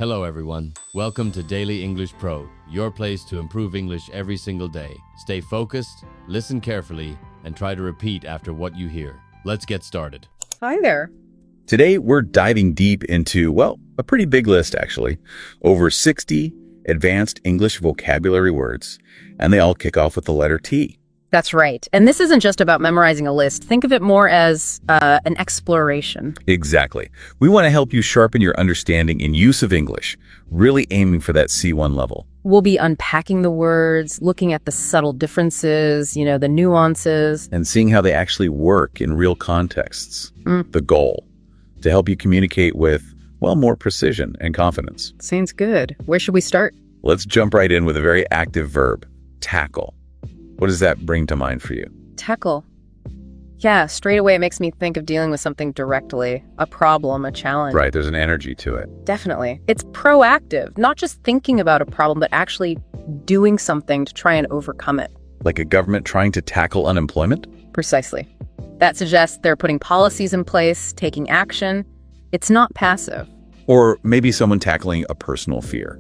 Hello everyone, welcome to Daily English Pro, your place to improve English every single day. Stay focused, listen carefully, and try to repeat after what you hear. Let's get started. Hi there. Today, we're diving deep into, well, a pretty big list actually. Over 60 advanced English vocabulary words, and they all kick off with the letter T. That's right. And this isn't just about memorizing a list. Think of it more as an exploration. Exactly. We want to help you sharpen your understanding and use of English, really aiming for that C1 level. We'll be unpacking the words, looking at the subtle differences, the nuances. And seeing how they actually work in real contexts. The goal, to help you communicate with, well, more precision and confidence. Sounds good. Where should we start? Let's jump right in with a very active verb, tackle. What does that bring to mind for you? Tackle. Yeah, straight away it makes me think of dealing with something directly, a problem, a challenge. Right, there's an energy to it. Definitely. It's proactive, not just thinking about a problem, but actually doing something to try and overcome it. Like a government trying to tackle unemployment? Precisely. That suggests they're putting policies in place, taking action. It's not passive. Or maybe someone tackling a personal fear,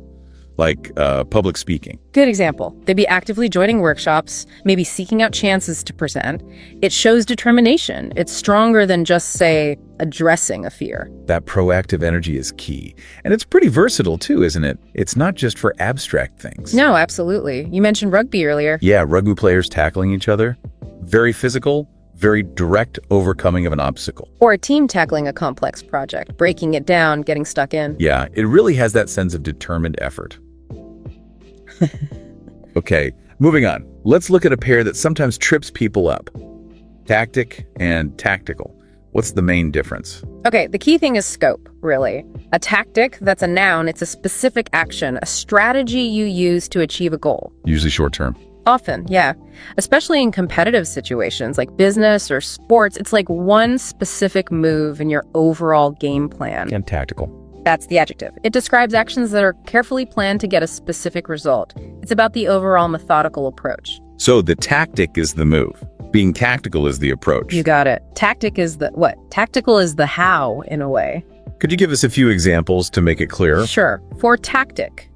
like public speaking. Good example. They'd be actively joining workshops, maybe seeking out chances to present. It shows determination. It's stronger than just, say, addressing a fear. That proactive energy is key. And it's pretty versatile too, isn't it? It's not just for abstract things. No, absolutely. You mentioned rugby earlier. Yeah, rugby players tackling each other. Very physical, very direct overcoming of an obstacle. Or a team tackling a complex project, breaking it down, getting stuck in. Yeah, it really has that sense of determined effort. Okay, moving on. Let's look at a pair that sometimes trips people up. Tactic and tactical. What's the main difference? Okay, the key thing is scope, really. A tactic, that's a noun, it's a specific action, a strategy you use to achieve a goal. Usually short term. Often, yeah. Especially in competitive situations like business or sports, it's like one specific move in your overall game plan. And tactical. That's the adjective. It describes actions that are carefully planned to get a specific result. It's about the overall methodical approach. So the tactic is the move. Being tactical is the approach. You got it. Tactic is the what? Tactical is the how, in a way. Could you give us a few examples to make it clearer? Sure. For tactic,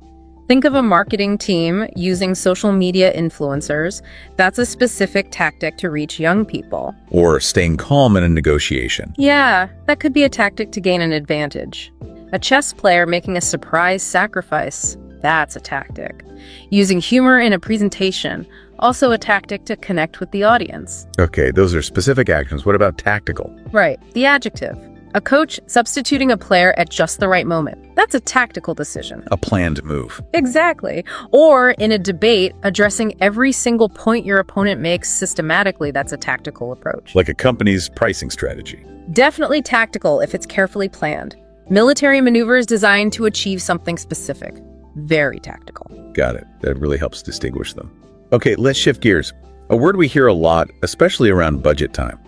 think of a marketing team using social media influencers. That's a specific tactic to reach young people. Or staying calm in a negotiation. Yeah, that could be a tactic to gain an advantage. A chess player making a surprise sacrifice. That's a tactic. Using humor in a presentation. Also a tactic to connect with the audience. Okay, those are specific actions. What about tactical? Right, the adjective. A coach substituting a player at just the right moment. That's a tactical decision. A planned move. Exactly. Or in a debate, addressing every single point your opponent makes systematically. That's a tactical approach. Like a company's pricing strategy. Definitely tactical if it's carefully planned. Military maneuvers designed to achieve something specific. Very tactical. Got it. That really helps distinguish them. Okay, let's shift gears. A word we hear a lot, especially around budget time.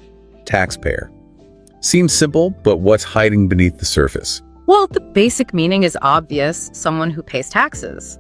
Taxpayer. Seems simple, but what's hiding beneath the surface? Well, the basic meaning is obvious, someone who pays taxes.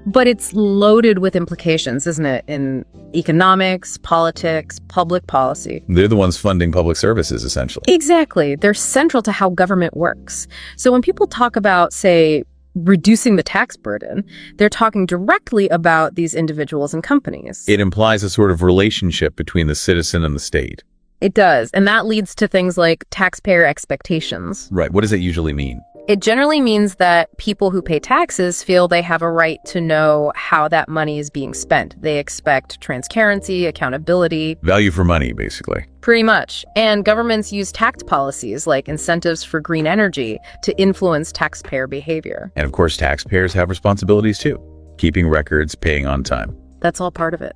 But it's loaded with implications, isn't it? In economics, politics, public policy. They're the ones funding public services, essentially. Exactly. They're central to how government works. So when people talk about, say, reducing the tax burden, they're talking directly about these individuals and companies. It implies a sort of relationship between the citizen and the state. It does. And that leads to things like taxpayer expectations. Right. What does it usually mean? It generally means that people who pay taxes feel they have a right to know how that money is being spent. They expect transparency, accountability. Value for money, basically. Pretty much. And governments use tax policies like incentives for green energy to influence taxpayer behavior. And of course, taxpayers have responsibilities too. Keeping records, paying on time. That's all part of it.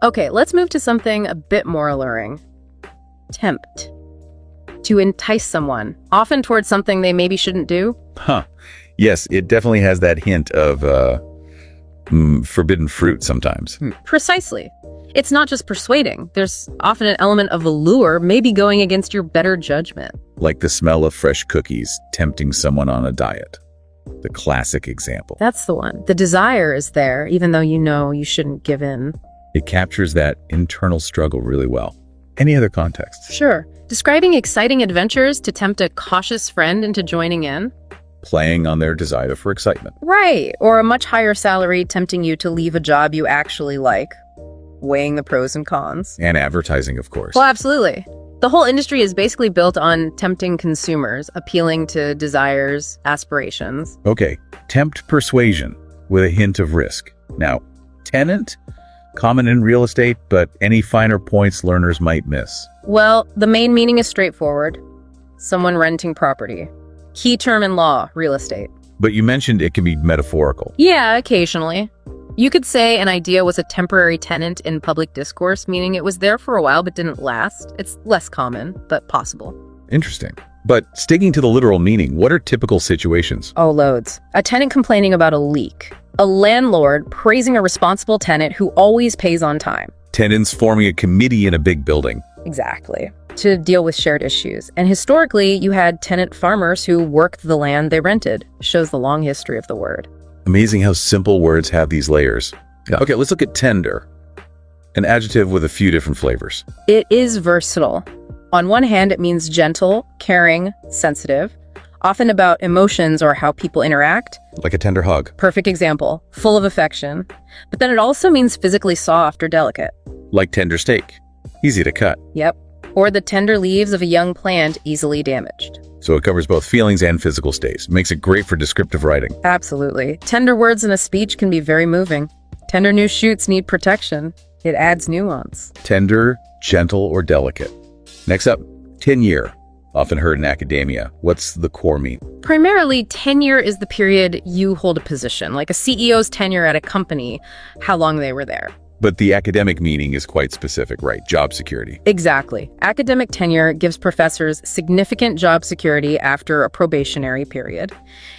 Okay, let's move to something a bit more alluring. Tempt. To entice someone, often towards something they maybe shouldn't do. Huh. Yes, it definitely has that hint of forbidden fruit sometimes. Precisely. It's not just persuading. There's often an element of allure, maybe going against your better judgment. Like the smell of fresh cookies tempting someone on a diet. The classic example. That's the one. The desire is there, even though you know you shouldn't give in. It captures that internal struggle really well. Any other context? Sure. Describing exciting adventures to tempt a cautious friend into joining in. playing on their desire for excitement. Right, or a much higher salary tempting you to leave a job you actually like, weighing the pros and cons. And advertising, of course. Well, absolutely. The whole industry is basically built on tempting consumers, appealing to desires, aspirations. Okay, tempt persuasion with a hint of risk. Now, tenant, common in real estate, but any finer points learners might miss. Well, the main meaning is straightforward. Someone renting property. Key term in law, real estate. But you mentioned it can be metaphorical. Yeah, occasionally. You could say an idea was a temporary tenant in public discourse, meaning it was there for a while but didn't last. It's less common, but possible. Interesting. But sticking to the literal meaning, what are typical situations? Oh, loads. A tenant complaining about a leak. A landlord praising a responsible tenant who always pays on time. Tenants forming a committee in a big building. Exactly. To deal with shared issues. And historically, you had tenant farmers who worked the land they rented. Shows the long history of the word. Amazing how simple words have these layers. Yeah. Okay, let's look at tender. An adjective with a few different flavors. It is versatile. On one hand, it means gentle, caring, sensitive, often about emotions or how people interact. Like a tender hug. Perfect example, full of affection. But then it also means physically soft or delicate. Like tender steak. Easy to cut. Yep. Or the tender leaves of a young plant easily damaged. So it covers both feelings and physical states. Makes it great for descriptive writing. Absolutely. Tender words in a speech can be very moving. Tender new shoots need protection. It adds nuance. Tender, gentle, or delicate. Next up, tenure. Often heard in academia. What's the core mean? Primarily, tenure is the period you hold a position, like a CEO's tenure at a company, how long they were there. But the academic meaning is quite specific, right? Job security. Exactly. Academic tenure gives professors significant job security after a probationary period.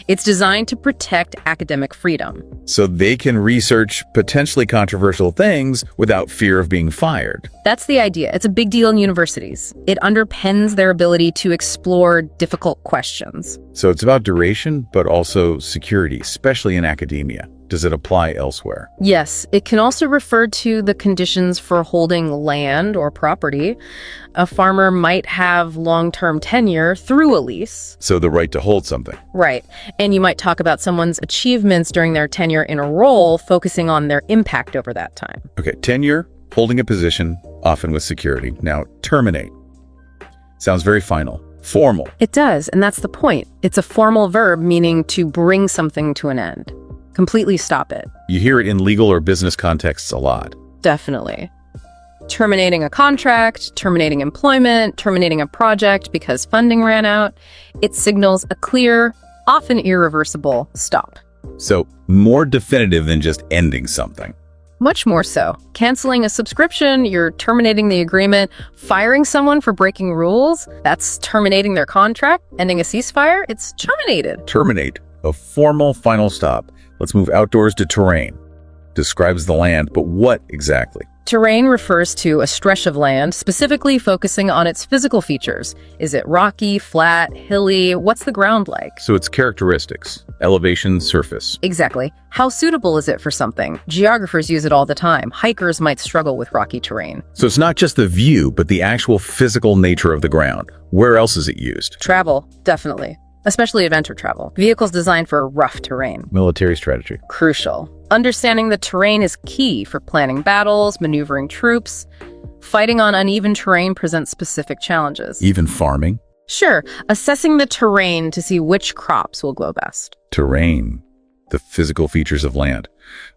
It's designed to protect academic freedom. So they can research potentially controversial things without fear of being fired. That's the idea. It's a big deal in universities. It underpins their ability to explore difficult questions. So it's about duration, but also security, especially in academia. Does it apply elsewhere? Yes, it can also refer to the conditions for holding land or property. A farmer might have long-term tenure through a lease. So the right to hold something. Right. And you might talk about someone's achievements during their tenure in a role, focusing on their impact over that time. Okay, tenure, holding a position, often with security. Now, terminate. Sounds very final. Formal. It does, and that's the point. It's a formal verb meaning to bring something to an end. Completely stop it. You hear it in legal or business contexts a lot. Definitely. Terminating a contract, terminating employment, terminating a project because funding ran out. It signals a clear, often irreversible stop. So more definitive than just ending something. Much more so. Canceling a subscription, you're terminating the agreement. Firing someone for breaking rules, that's terminating their contract. Ending a ceasefire, it's terminated. Terminate. A formal final stop. Let's move outdoors to terrain. Describes the land, but what exactly? Terrain refers to a stretch of land, specifically focusing on its physical features. Is it rocky, flat, hilly? What's the ground like? So it's characteristics, elevation, surface. Exactly. How suitable is it for something? Geographers use it all the time. Hikers might struggle with rocky terrain. So it's not just the view, but the actual physical nature of the ground. Where else is it used? Travel, definitely. Especially adventure travel. Vehicles designed for rough terrain. Military strategy. Crucial. Understanding the terrain is key for planning battles, maneuvering troops. Fighting on uneven terrain presents specific challenges. Even farming. Sure, assessing the terrain to see which crops will grow best. Terrain. The physical features of land.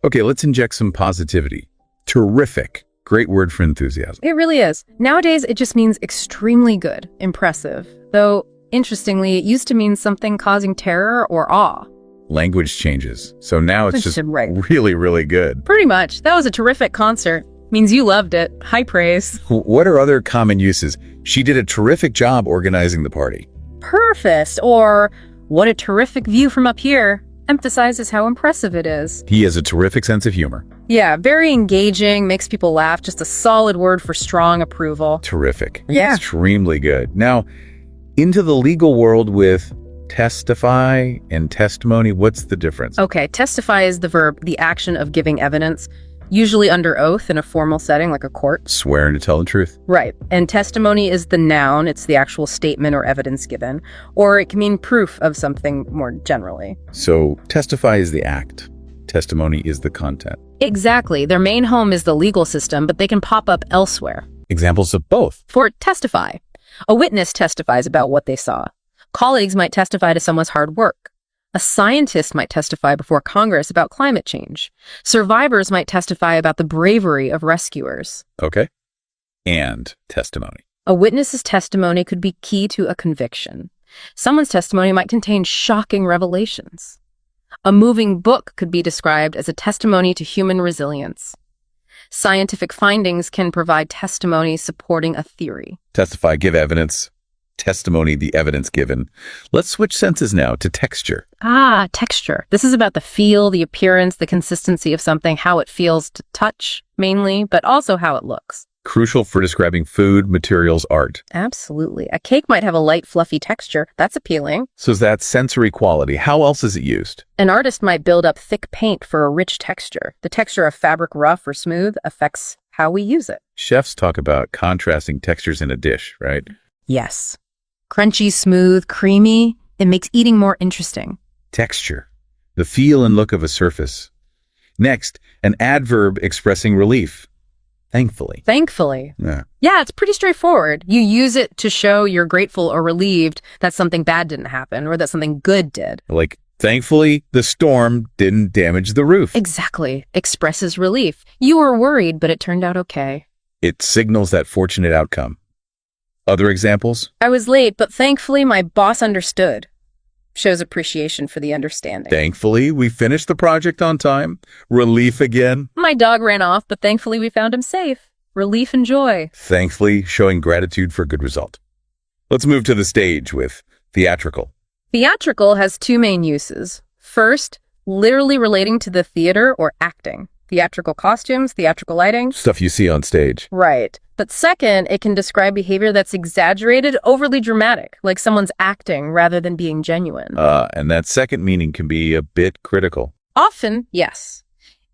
Okay, let's inject some positivity. Terrific. Great word for enthusiasm. It really is. Nowadays, it just means extremely good, impressive. Though, interestingly, it used to mean something causing terror or awe. Language changes. So now it's just Right. really, really good. Pretty much. That was a terrific concert. Means you loved it. High praise. What are other common uses? She did a terrific job organizing the party. Perfect. Or, what a terrific view from up here. Emphasizes how impressive it is. He has a terrific sense of humor. Yeah, very engaging, makes people laugh. Just a solid word for strong approval. Terrific. Yeah. Extremely good. Now, into the legal world with testify and testimony, what's the difference? Okay, testify is the verb, the action of giving evidence. usually under oath in a formal setting like a court. Swearing to tell the truth. Right. And testimony is the noun. It's the actual statement or evidence given. Or it can mean proof of something more generally. So testify is the act. Testimony is the content. Exactly. Their main home is the legal system, but they can pop up elsewhere. Examples of both. For testify, a witness testifies about what they saw. Colleagues might testify to someone's hard work. A scientist might testify before Congress about climate change. Survivors might testify about the bravery of rescuers. Okay. And testimony. A witness's testimony could be key to a conviction. Someone's testimony might contain shocking revelations. A moving book could be described as a testimony to human resilience. Scientific findings can provide testimony supporting a theory. Testify, give evidence. Testimony, the evidence given. Let's switch senses now to texture. Texture. This is about the feel, the appearance, the consistency of something, how it feels to touch, mainly, but also how it looks. Crucial for describing food, materials, art. Absolutely. A cake might have a light, fluffy texture. That's appealing. So that's sensory quality. How else is it used? An artist might build up thick paint for a rich texture. The texture of fabric, rough or smooth, affects how we use it. Chefs talk about contrasting textures in a dish, right? Yes. Crunchy, smooth, creamy. It makes eating more interesting. Texture. The feel and look of a surface. Next, an adverb expressing relief. Thankfully. Thankfully. Yeah. Yeah, it's pretty straightforward. You use it to show you're grateful or relieved that something bad didn't happen or that something good did. Like, thankfully, the storm didn't damage the roof. Exactly. Expresses relief. You were worried, but it turned out okay. It signals that fortunate outcome. Other examples? I was late, but thankfully my boss understood. Shows appreciation for the understanding. Thankfully, we finished the project on time. Relief again. My dog ran off, but thankfully we found him safe. Relief and joy. Thankfully, showing gratitude for a good result. Let's move to the stage with theatrical. Theatrical has two main uses. First, literally relating to the theater or acting. Theatrical costumes, theatrical lighting. Stuff you see on stage. Right. But second, it can describe behavior that's exaggerated, overly dramatic, like someone's acting rather than being genuine. And that second meaning can be a bit critical. Often, yes.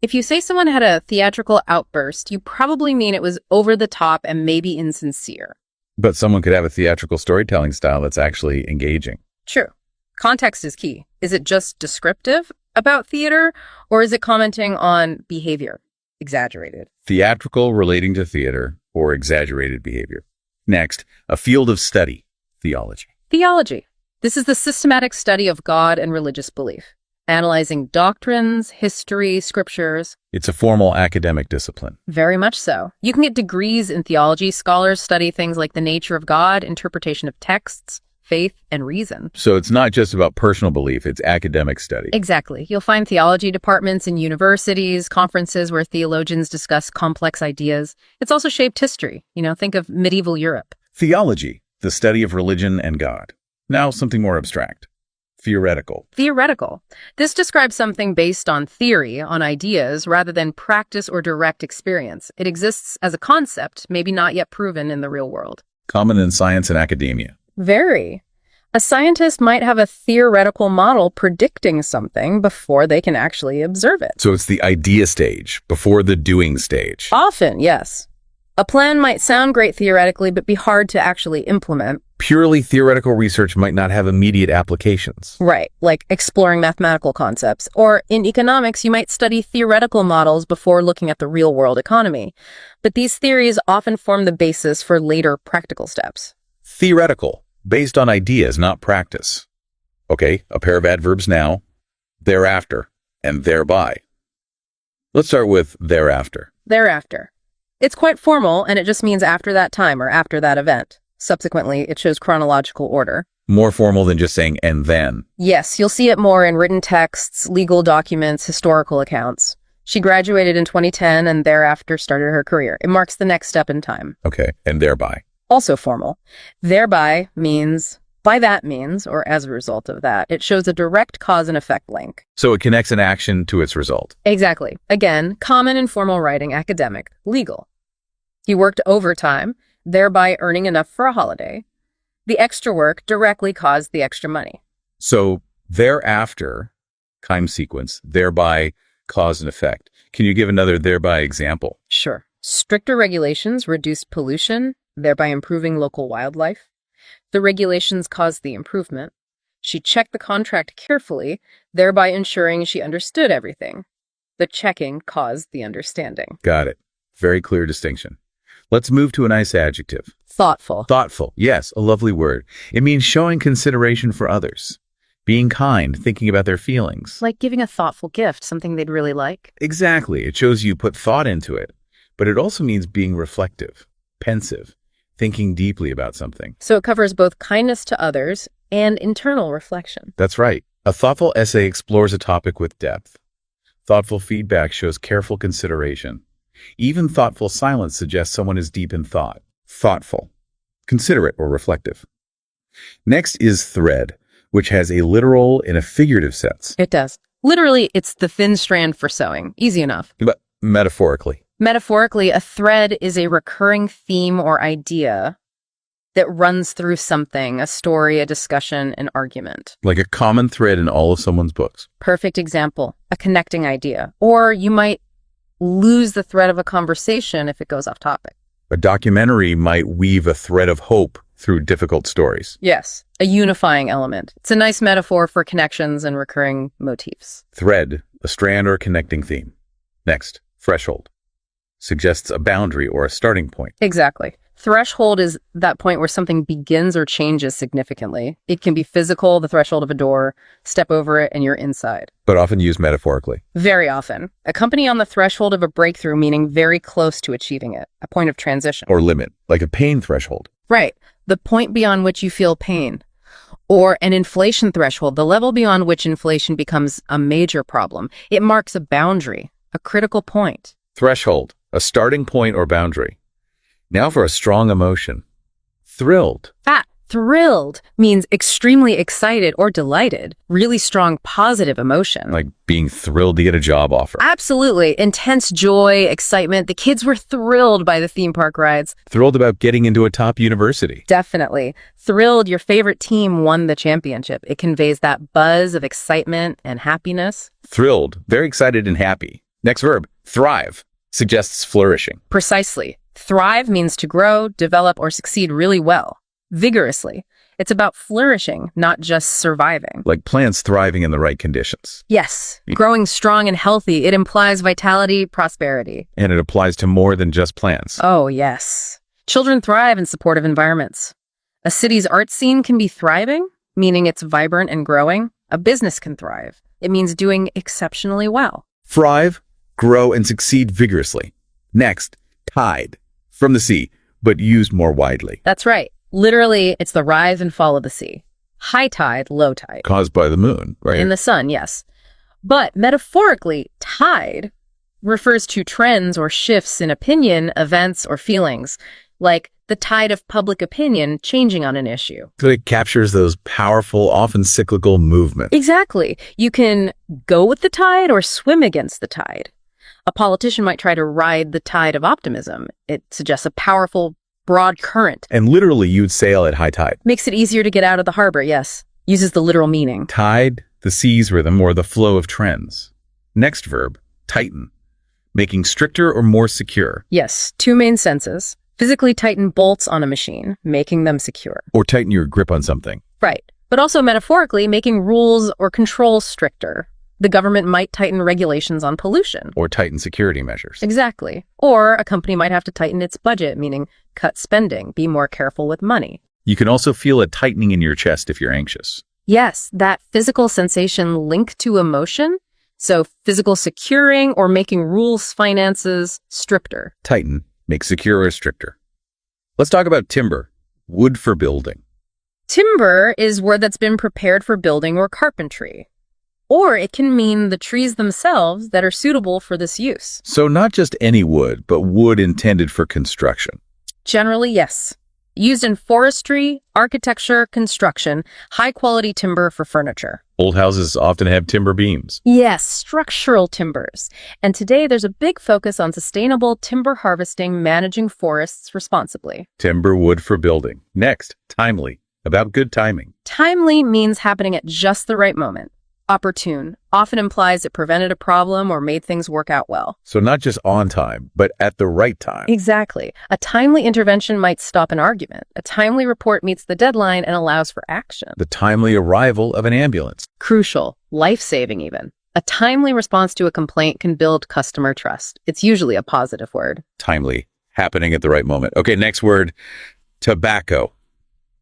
If you say someone had a theatrical outburst, you probably mean it was over the top and maybe insincere. But someone could have a theatrical storytelling style that's actually engaging. True. Context is key. Is it just descriptive about theater, or is it commenting on behavior? Exaggerated. Theatrical relating to theater or exaggerated behavior. Next, a field of study, theology. Theology. This is the systematic study of God and religious belief, analyzing doctrines, history, scriptures. It's a formal academic discipline. Very much so. You can get degrees in theology. Scholars study things like the nature of God, interpretation of texts, faith, and reason. So it's not just about personal belief, it's academic study. Exactly. You'll find theology departments in universities, conferences where theologians discuss complex ideas. It's also shaped history. Think of medieval Europe. Theology, the study of religion and God. Now something more abstract. Theoretical. Theoretical. This describes something based on theory, on ideas, rather than practice or direct experience. It exists as a concept, maybe not yet proven in the real world. Common in science and academia. Very. A scientist might have a theoretical model predicting something before they can actually observe it. So it's the idea stage, before the doing stage. Often, yes. A plan might sound great theoretically, but be hard to actually implement. Purely theoretical research might not have immediate applications. Right, like exploring mathematical concepts. Or in economics, you might study theoretical models before looking at the real-world economy. But these theories often form the basis for later practical steps. Theoretical. Based on ideas, not practice. Okay, a pair of adverbs now, thereafter, and thereby. Let's start with thereafter. Thereafter. It's quite formal, and it just means after that time or after that event. Subsequently, it shows chronological order. More formal than just saying and then. Yes, you'll see it more in written texts, legal documents, historical accounts. She graduated in 2010 and thereafter started her career. It marks the next step in time. Okay, and thereby. Also formal. Thereby means, by that means, or as a result of that, it shows a direct cause and effect link. So it connects an action to its result. Exactly. Again, common in formal writing, academic, legal. He worked overtime, thereby earning enough for a holiday. The extra work directly caused the extra money. So thereafter, time sequence, thereby cause and effect. Can you give another thereby example? Sure. Stricter regulations reduce pollution, thereby improving local wildlife. The regulations caused the improvement. She checked the contract carefully, thereby ensuring she understood everything. The checking caused the understanding. Got it. Very clear distinction. Let's move to a nice adjective. Thoughtful. Thoughtful. Yes, a lovely word. It means showing consideration for others. Being kind, thinking about their feelings. Like giving a thoughtful gift, something they'd really like. Exactly. It shows you put thought into it. But it also means being reflective, pensive, thinking deeply about something. So it covers both kindness to others and internal reflection. That's right. A thoughtful essay explores a topic with depth. Thoughtful feedback shows careful consideration. Even thoughtful silence suggests someone is deep in thought. Thoughtful, considerate, or reflective. Next is thread, which has a literal and a figurative sense. It does. Literally, it's the thin strand for sewing. Easy enough. But metaphorically. Metaphorically, a thread is a recurring theme or idea that runs through something, a story, a discussion, an argument. Like a common thread in all of someone's books. Perfect example, a connecting idea. Or you might lose the thread of a conversation if it goes off topic. A documentary might weave a thread of hope through difficult stories. Yes, a unifying element. It's a nice metaphor for connections and recurring motifs. Thread, a strand or a connecting theme. Next, threshold. Suggests a boundary or a starting point. Exactly. Threshold is that point where something begins or changes significantly. It can be physical, the threshold of a door, step over it and you're inside. But often used metaphorically. Very often. A company on the threshold of a breakthrough, meaning very close to achieving it, a point of transition. Or limit, like a pain threshold. Right. The point beyond which you feel pain. Or an inflation threshold, the level beyond which inflation becomes a major problem. It marks a boundary, a critical point. Threshold, a starting point or boundary. Now for a strong emotion. Thrilled. Thrilled means extremely excited or delighted. Really strong positive emotion. Like being thrilled to get a job offer. Absolutely. Intense joy, excitement. The kids were thrilled by the theme park rides. Thrilled about getting into a top university. Definitely. Thrilled your favorite team won the championship. It conveys that buzz of excitement and happiness. Thrilled. Very excited and happy. Next verb, thrive. Suggests flourishing. Precisely. Thrive means to grow, develop, or succeed really well. Vigorously. It's about flourishing, not just surviving. Like plants thriving in the right conditions. Yes. Growing strong and healthy. It implies vitality, prosperity. And it applies to more than just plants. Oh, yes. Children thrive in supportive environments. A city's art scene can be thriving, meaning it's vibrant and growing. A business can thrive. It means doing exceptionally well. Thrive, grow, and succeed vigorously. Next, tide. From the sea, but used more widely. That's right. Literally, it's the rise and fall of the sea. High tide, low tide. Caused by the moon, right? In the sun, yes. But metaphorically, tide refers to trends or shifts in opinion, events, or feelings, like the tide of public opinion changing on an issue. So it captures those powerful, often cyclical movements. Exactly. You can go with the tide or swim against the tide. A politician might try to ride the tide of optimism. It suggests a powerful, broad current. And literally, you'd sail at high tide. Makes it easier to get out of the harbor, yes. Uses the literal meaning. Tide, the sea's rhythm, or the flow of trends. Next verb, tighten. Making stricter or more secure. Yes, two main senses. Physically tighten bolts on a machine, making them secure. Or tighten your grip on something. Right. But also metaphorically, making rules or controls stricter. The government might tighten regulations on pollution. Or tighten security measures. Exactly. Or a company might have to tighten its budget, meaning cut spending, be more careful with money. You can also feel a tightening in your chest if you're anxious. Yes, that physical sensation linked to emotion. So physical securing or making rules, finances stricter. Tighten, make secure or stricter. Let's talk about timber, wood for building. Timber is wood that's been prepared for building or carpentry. Or it can mean the trees themselves that are suitable for this use. So not just any wood, but wood intended for construction. Generally, yes. Used in forestry, architecture, construction, high-quality timber for furniture. Old houses often have timber beams. Yes, structural timbers. And today there's a big focus on sustainable timber harvesting, managing forests responsibly. Timber wood for building. Next, timely, about good timing. Timely means happening at just the right moment. Opportune often implies it prevented a problem or made things work out well. So not just on time, but at the right time. Exactly. A timely intervention might stop an argument. A timely report meets the deadline and allows for action. The timely arrival of an ambulance. Crucial, life-saving even. A timely response to a complaint can build customer trust. It's usually a positive word. Timely, happening at the right moment. Okay, next word, tobacco.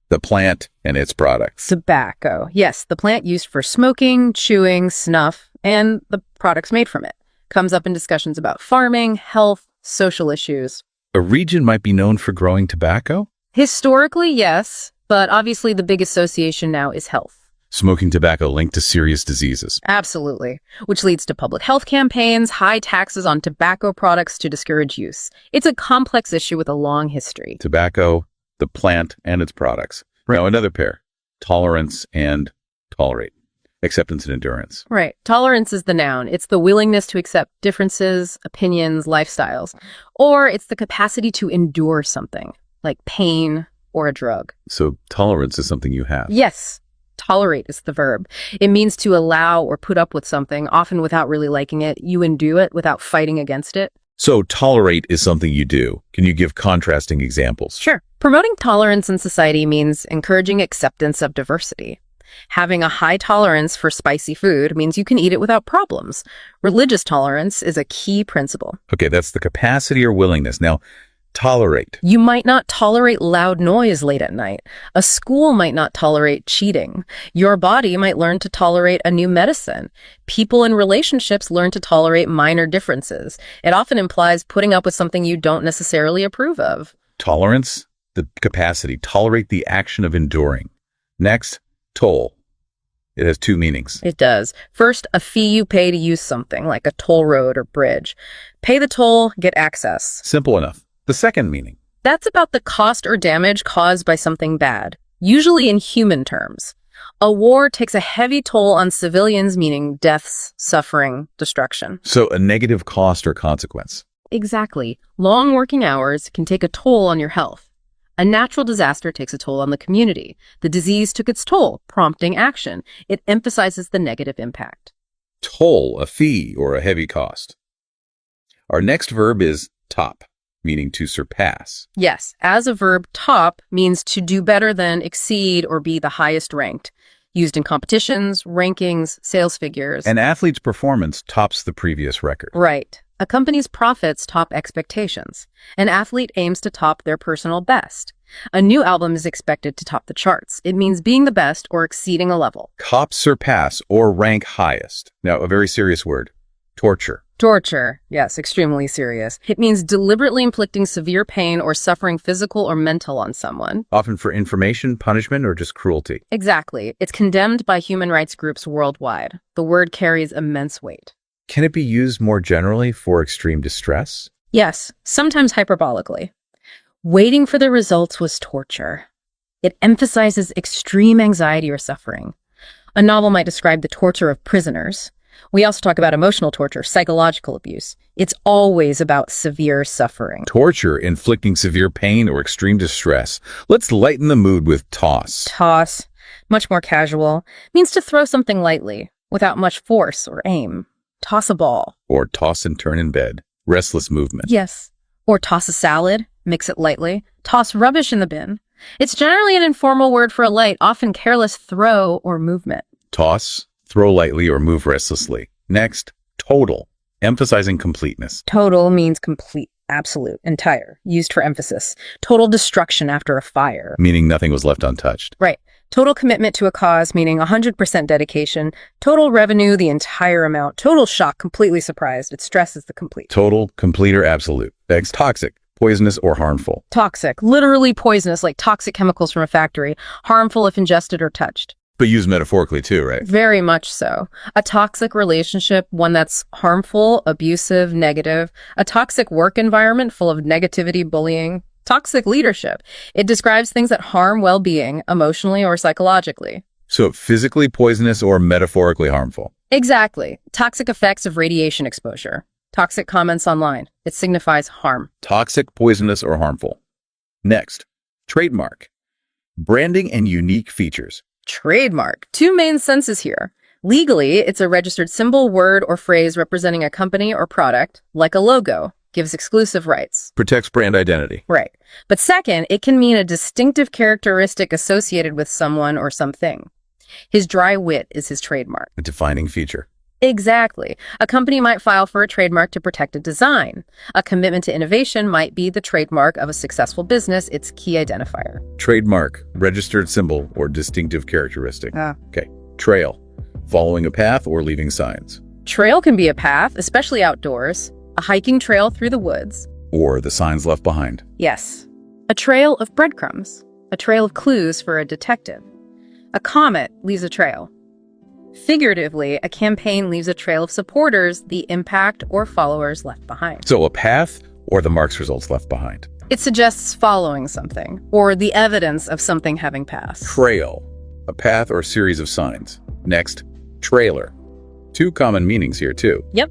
The plant and its products. Tobacco. Yes, the plant used for smoking, chewing, snuff, and the products made from it. Comes up in discussions about farming, health, social issues. A region might be known for growing tobacco? Historically, yes, but obviously the big association now is health. Smoking tobacco linked to serious diseases. Absolutely, which leads to public health campaigns, high taxes on tobacco products to discourage use. It's a complex issue with a long history. Tobacco, the plant and its products. Now another pair, tolerance and tolerate. Acceptance and endurance. Right. Tolerance is the noun. It's the willingness to accept differences, opinions, lifestyles. Or it's the capacity to endure something, like pain or a drug. So tolerance is something you have. Yes. Tolerate is the verb. It means to allow or put up with something, often without really liking it. You endure it without fighting against it. So tolerate is something you do. Can you give contrasting examples? Sure. Promoting tolerance in society means encouraging acceptance of diversity. Having a high tolerance for spicy food means you can eat it without problems. Religious tolerance is a key principle. Okay, that's the capacity or willingness. Now, tolerate. You might not tolerate loud noise late at night. A school might not tolerate cheating. Your body might learn to tolerate a new medicine. People in relationships learn to tolerate minor differences. It often implies putting up with something you don't necessarily approve of. Tolerance, the capacity. Tolerate the action of enduring. Next, toll. It has two meanings. It does. First, a fee you pay to use something, like a toll road or bridge. Pay the toll, get access. Simple enough. The second meaning. That's about the cost or damage caused by something bad, usually in human terms. A war takes a heavy toll on civilians, meaning deaths, suffering, destruction. So a negative cost or consequence. Exactly. Long working hours can take a toll on your health. A natural disaster takes a toll on the community. The disease took its toll, prompting action. It emphasizes the negative impact. Toll, a fee or a heavy cost. Our next verb is top, meaning to surpass. Yes, as a verb, top means to do better than, exceed, or be the highest ranked. Used in competitions, rankings, sales figures. An athlete's performance tops the previous record. Right. A company's profits top expectations. An athlete aims to top their personal best. A new album is expected to top the charts. It means being the best or exceeding a level. Top, surpass, or rank highest. Now, a very serious word. Torture. Torture. Yes, extremely serious. It means deliberately inflicting severe pain or suffering physical or mental on someone. Often for information, punishment, or just cruelty. Exactly. It's condemned by human rights groups worldwide. The word carries immense weight. Can it be used more generally for extreme distress? Yes, sometimes hyperbolically. Waiting for the results was torture. It emphasizes extreme anxiety or suffering. A novel might describe the torture of prisoners. We also talk about emotional torture, psychological abuse. It's always about severe suffering. Torture, inflicting severe pain or extreme distress. Let's lighten the mood with toss. Toss, much more casual, means to throw something lightly, without much force or aim. Toss a ball. Or toss and turn in bed. Restless movement. Yes. Or toss a salad, mix it lightly. Toss rubbish in the bin. It's generally an informal word for a light, often careless throw or movement. Toss, throw lightly, or move restlessly. Next, total, emphasizing completeness. Total means complete, absolute, entire, used for emphasis. Total destruction after a fire. Meaning nothing was left untouched. Right. Total commitment to a cause, meaning 100% dedication. Total revenue, the entire amount. Total shock, completely surprised. It stresses the complete. Total, complete, or absolute. Next, toxic, poisonous, or harmful. Toxic, literally poisonous, like toxic chemicals from a factory. Harmful if ingested or touched. But used metaphorically too, right? Very much so. A toxic relationship, one that's harmful, abusive, negative. A toxic work environment full of negativity, bullying. Toxic leadership. It describes things that harm well-being, emotionally or psychologically. So physically poisonous or metaphorically harmful. Exactly. Toxic effects of radiation exposure. Toxic comments online. It signifies harm. Toxic, poisonous, or harmful. Next, trademark. Branding and unique features. Trademark. Two main senses here. Legally, it's a registered symbol, word, or phrase representing a company or product, like a logo, gives exclusive rights. Protects brand identity. Right. But second, it can mean a distinctive characteristic associated with someone or something. His dry wit is his trademark. A defining feature. Exactly. A company might file for a trademark to protect a design. A commitment to innovation might be the trademark of a successful business, its key identifier. Trademark, registered symbol, or distinctive characteristic. Okay. Trail, following a path or leaving signs. Trail can be a path, especially outdoors. A hiking trail through the woods. Or the signs left behind. Yes. A trail of breadcrumbs. A trail of clues for a detective. A comet leaves a trail. Figuratively, a campaign leaves a trail of supporters, the impact or followers left behind. So a path or the marks results left behind. It suggests following something, or the evidence of something having passed. Trail, a path or series of signs. Next, trailer. Two common meanings here too. Yep.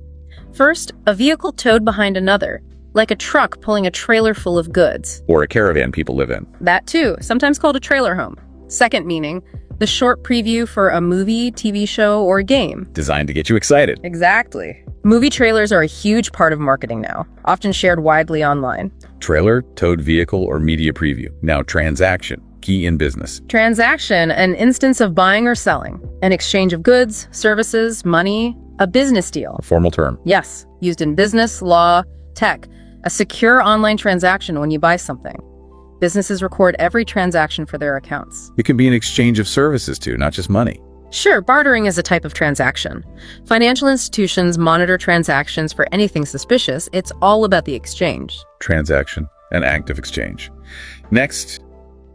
First, a vehicle towed behind another, like a truck pulling a trailer full of goods. Or a caravan people live in. That too, sometimes called a trailer home. Second meaning, the short preview for a movie, TV show, or game. Designed to get you excited. Exactly. Movie trailers are a huge part of marketing now, often shared widely online. Trailer, towed vehicle, or media preview. Now transaction, key in business. Transaction, an instance of buying or selling. An exchange of goods, services, money, a business deal. A formal term. Yes, used in business, law, tech. A secure online transaction when you buy something. Businesses record every transaction for their accounts. It can be an exchange of services too, not just money. Sure, bartering is a type of transaction. Financial institutions monitor transactions for anything suspicious. It's all about the exchange. Transaction, an act of exchange. Next,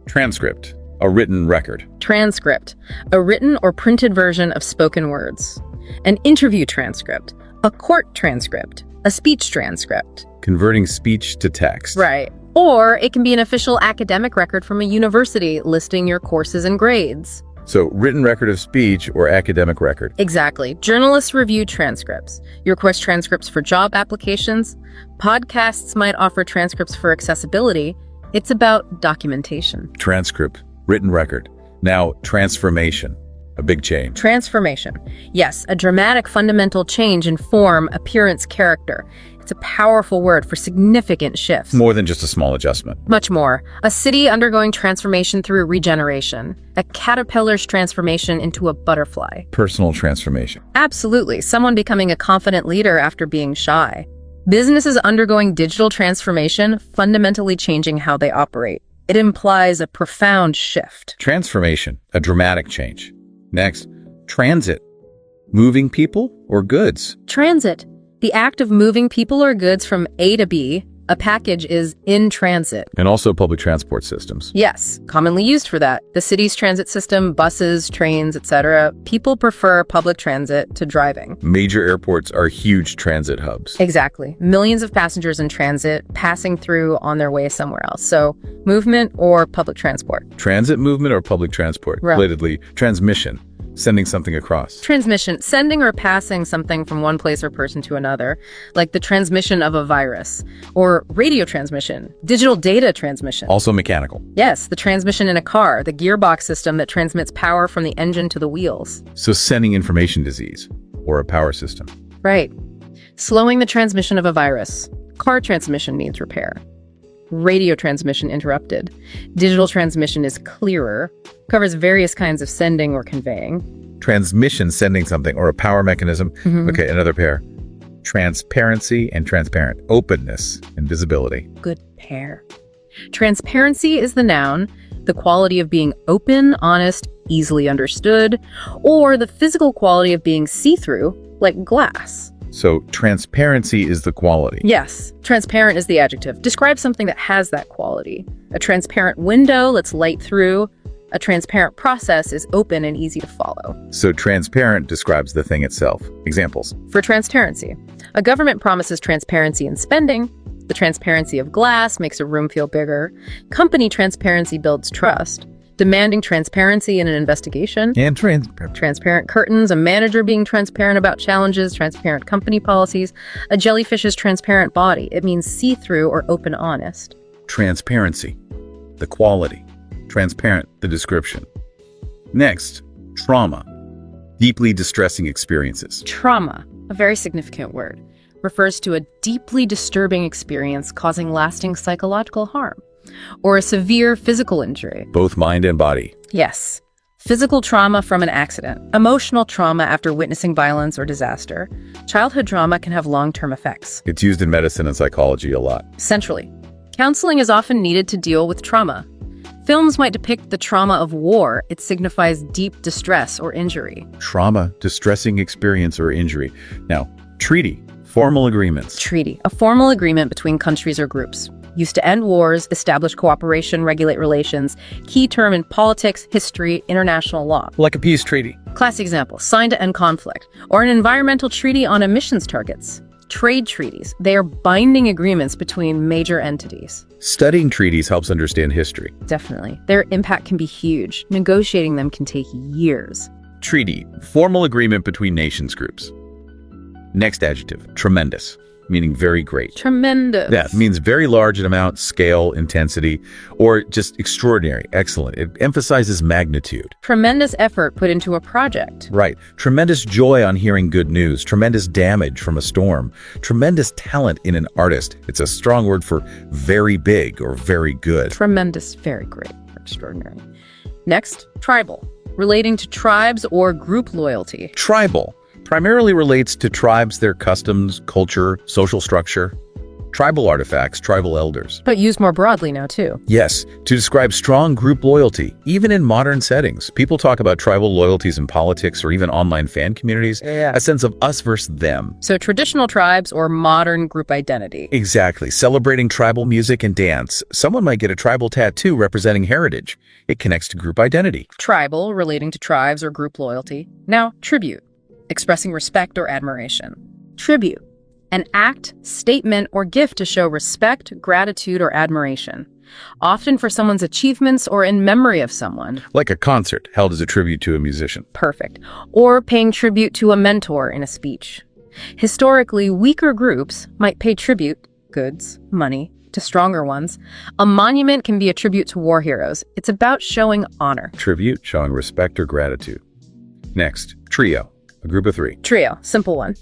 transcript, a written record. Transcript, a written or printed version of spoken words. An interview transcript, a court transcript, a speech transcript. Converting speech to text. Right. Or it can be an official academic record from a university listing your courses and grades. So, written record of speech or academic record. Exactly. Journalists review transcripts. You request transcripts for job applications. Podcasts might offer transcripts for accessibility. It's about documentation. Transcript, written record. Now, transformation, a big change. Transformation. Yes, a dramatic fundamental change in form, appearance, character. It's a powerful word for significant shifts. More than just a small adjustment. Much more. A city undergoing transformation through regeneration. A caterpillar's transformation into a butterfly. Personal transformation. Absolutely. Someone becoming a confident leader after being shy. Businesses undergoing digital transformation, fundamentally changing how they operate. It implies a profound shift. Transformation, a dramatic change. Next, transit. Moving people or goods. Transit. The act of moving people or goods from A to B. A package is in transit. And also public transport systems. Yes, commonly used for that. The city's transit system, buses, trains, etc. People prefer public transit to driving. Major airports are huge transit hubs. Exactly. Millions of passengers in transit passing through on their way somewhere else. So, movement or public transport. Transit movement or public transport. Right. Relatedly, transmission. Sending something across. Transmission, sending or passing something from one place or person to another, like the transmission of a virus, or radio transmission, digital data transmission. Also mechanical. Yes, the transmission in a car, the gearbox system that transmits power from the engine to the wheels. So sending information disease, or a power system. Right. Slowing the transmission of a virus. Car transmission needs repair. Radio transmission interrupted. Digital transmission is clearer, covers various kinds of sending or conveying. Transmission, sending something, or a power mechanism. Okay, another pair. Transparency and transparent. Openness and visibility. Good pair. Transparency is the noun, the quality of being open, honest, easily understood, or the physical quality of being see-through, like glass. So transparency is the quality. Yes, transparent is the adjective. Describe something that has that quality. A transparent window lets light through. A transparent process is open and easy to follow. So transparent describes the thing itself. Examples. For transparency, a government promises transparency in spending. The transparency of glass makes a room feel bigger. Company transparency builds trust. Demanding transparency in an investigation. And transparent curtains, a manager being transparent about challenges, transparent company policies. A jellyfish's transparent body. It means see-through or open honest. Transparency, the quality. Transparent, the description. Next, trauma. Deeply distressing experiences. Trauma, a very significant word, refers to a deeply disturbing experience causing lasting psychological harm, or a severe physical injury. Both mind and body. Yes. Physical trauma from an accident, emotional trauma after witnessing violence or disaster. Childhood trauma can have long-term effects. It's used in medicine and psychology a lot. Centrally, counseling is often needed to deal with trauma. Films might depict the trauma of war. It signifies deep distress or injury. Trauma, distressing experience or injury. Now, treaty, formal agreements. Treaty, a formal agreement between countries or groups. Used to end wars, establish cooperation, regulate relations. Key term in politics, history, international law. Like a peace treaty. Classic example, signed to end conflict. Or an environmental treaty on emissions targets. Trade treaties. They are binding agreements between major entities. Studying treaties helps understand history. Definitely. Their impact can be huge. Negotiating them can take years. Treaty, formal agreement between nations groups. Next adjective, tremendous, meaning very great. Tremendous. That means very large in amount, scale, intensity, or just extraordinary, excellent. It emphasizes magnitude. Tremendous effort put into a project. Right. Tremendous joy on hearing good news. Tremendous damage from a storm. Tremendous talent in an artist. It's a strong word for very big or very good. Tremendous, very great, extraordinary. Next, tribal, relating to tribes or group loyalty. Tribal primarily relates to tribes, their customs, culture, social structure. Tribal artifacts, tribal elders. But used more broadly now, too. Yes, to describe strong group loyalty, even in modern settings. People talk about tribal loyalties in politics or even online fan communities, a sense of us versus them. So traditional tribes or modern group identity. Exactly. Celebrating tribal music and dance. Someone might get a tribal tattoo representing heritage. It connects to group identity. Tribal, relating to tribes or group loyalty. Now, tribute, expressing respect or admiration. Tribute, an act, statement, or gift to show respect, gratitude, or admiration, often for someone's achievements or in memory of someone. Like a concert held as a tribute to a musician. Perfect. Or paying tribute to a mentor in a speech. Historically, weaker groups might pay tribute, goods, money, to stronger ones. A monument can be a tribute to war heroes. It's about showing honor. Tribute, showing respect or gratitude. Next, trio, a group of three. Trio, simple one.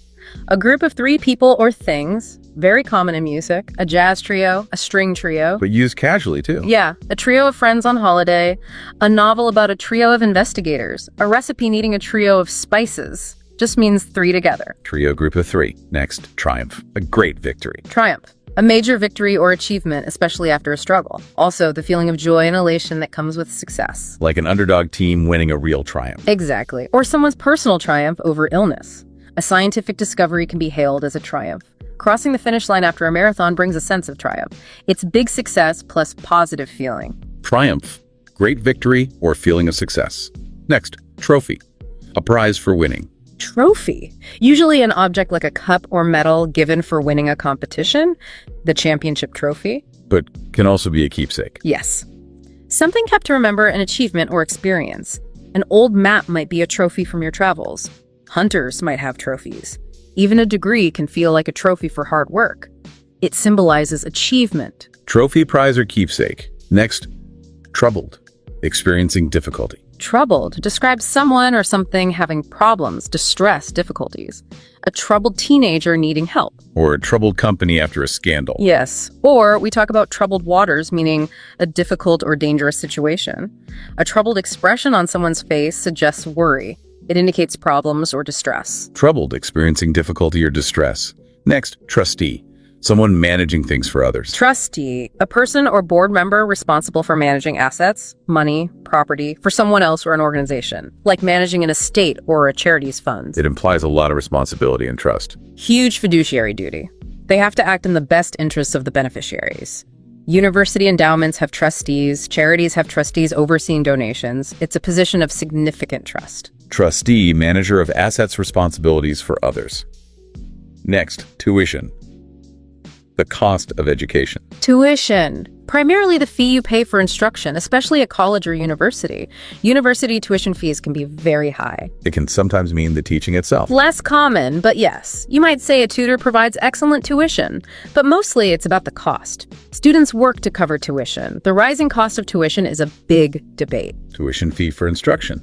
A group of three people or things, very common in music. A jazz trio, a string trio. But used casually, too. Yeah, a trio of friends on holiday. A novel about a trio of investigators. A recipe needing a trio of spices. Just means three together. Trio, group of three. Next, triumph, a great victory. Triumph, a major victory or achievement, especially after a struggle. Also, the feeling of joy and elation that comes with success. Like an underdog team winning a real triumph. Exactly. Or someone's personal triumph over illness. A scientific discovery can be hailed as a triumph. Crossing the finish line after a marathon brings a sense of triumph. It's big success plus positive feeling. Triumph, great victory or feeling of success. Next, trophy, a prize for winning. Trophy, usually an object like a cup or medal given for winning a competition, the championship trophy. But can also be a keepsake. Yes. Something kept to remember an achievement or experience. An old map might be a trophy from your travels. Hunters might have trophies. Even a degree can feel like a trophy for hard work. It symbolizes achievement. Trophy, prize, or keepsake. Next, troubled, experiencing difficulty. Troubled describes someone or something having problems, distress, difficulties. A troubled teenager needing help. Or a troubled company after a scandal. Yes. Or we talk about troubled waters, meaning a difficult or dangerous situation. A troubled expression on someone's face suggests worry. It indicates problems or distress. Troubled, experiencing difficulty or distress. Next, trustee, someone managing things for others. Trustee, a person or board member responsible for managing assets, money, property for someone else or an organization, like managing an estate or a charity's funds. It implies a lot of responsibility and trust. Huge fiduciary duty. They have to act in the best interests of the beneficiaries. University endowments have trustees, charities have trustees overseeing donations. It's a position of significant trust. Trustee, manager of assets, responsibilities for others. Next, tuition, the cost of education. Tuition, primarily the fee you pay for instruction, especially at college or university. University tuition fees can be very high. It can sometimes mean the teaching itself. Less common, but yes. You might say a tutor provides excellent tuition, but mostly it's about the cost. Students work to cover tuition. The rising cost of tuition is a big debate. Tuition fee for instruction.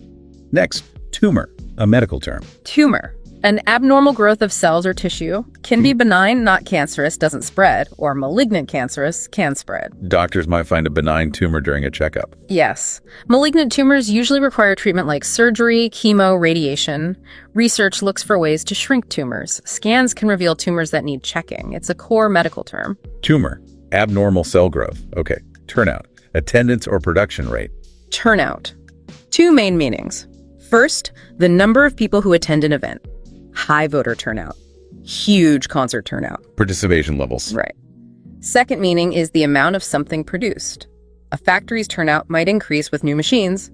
Next, tumor, A medical term. Tumor. An abnormal growth of cells or tissue can be benign, not cancerous, doesn't spread, or malignant cancerous can spread. Doctors might find a benign tumor during a checkup. Yes. Malignant tumors usually require treatment like surgery, chemo, radiation. Research looks for ways to shrink tumors. Scans can reveal tumors that need checking. It's a core medical term. Tumor. Abnormal cell growth. Okay. Turnout. Attendance or production rate. Turnout. Two main meanings. First, the number of people who attend an event. High voter turnout. Huge concert turnout. Participation levels. Right. Second meaning is the amount of something produced. A factory's turnout might increase with new machines.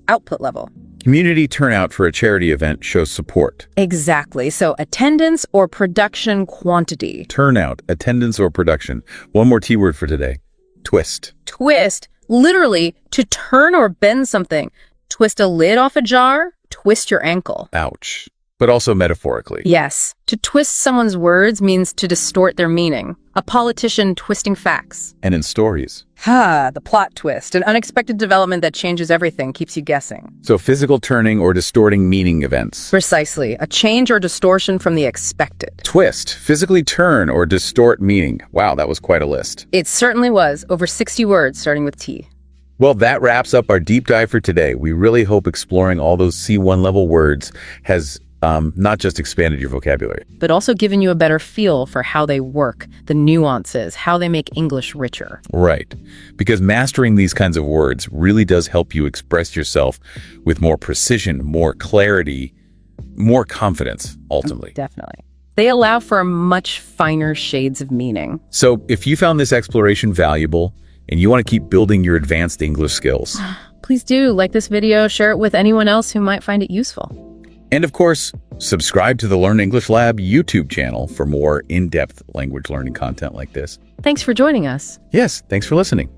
Output level. Community turnout for a charity event shows support. Exactly. So attendance or production quantity. Turnout, attendance or production. One more T word for today. Twist. Twist. Literally, to turn or bend something. Twist a lid off a jar. Twist your ankle. Ouch. But also metaphorically. Yes. To twist someone's words means to distort their meaning. A politician twisting facts. And in stories. The plot twist. An unexpected development that changes everything, keeps you guessing. So physical turning or distorting meaning events. Precisely. A change or distortion from the expected. Twist. Physically turn or distort meaning. Wow, that was quite a list. It certainly was. Over 60 words starting with T. Well, that wraps up our deep dive for today. We really hope exploring all those C1 level words has not just expanded your vocabulary, but also given you a better feel for how they work, the nuances, how they make English richer. Right. Because mastering these kinds of words really does help you express yourself with more precision, more clarity, more confidence, ultimately. Definitely. They allow for much finer shades of meaning. So if you found this exploration valuable and you want to keep building your advanced English skills, please do like this video, share it with anyone else who might find it useful. And of course, subscribe to the Learn English Lab YouTube channel for more in-depth language learning content like this. Thanks for joining us. Yes, thanks for listening.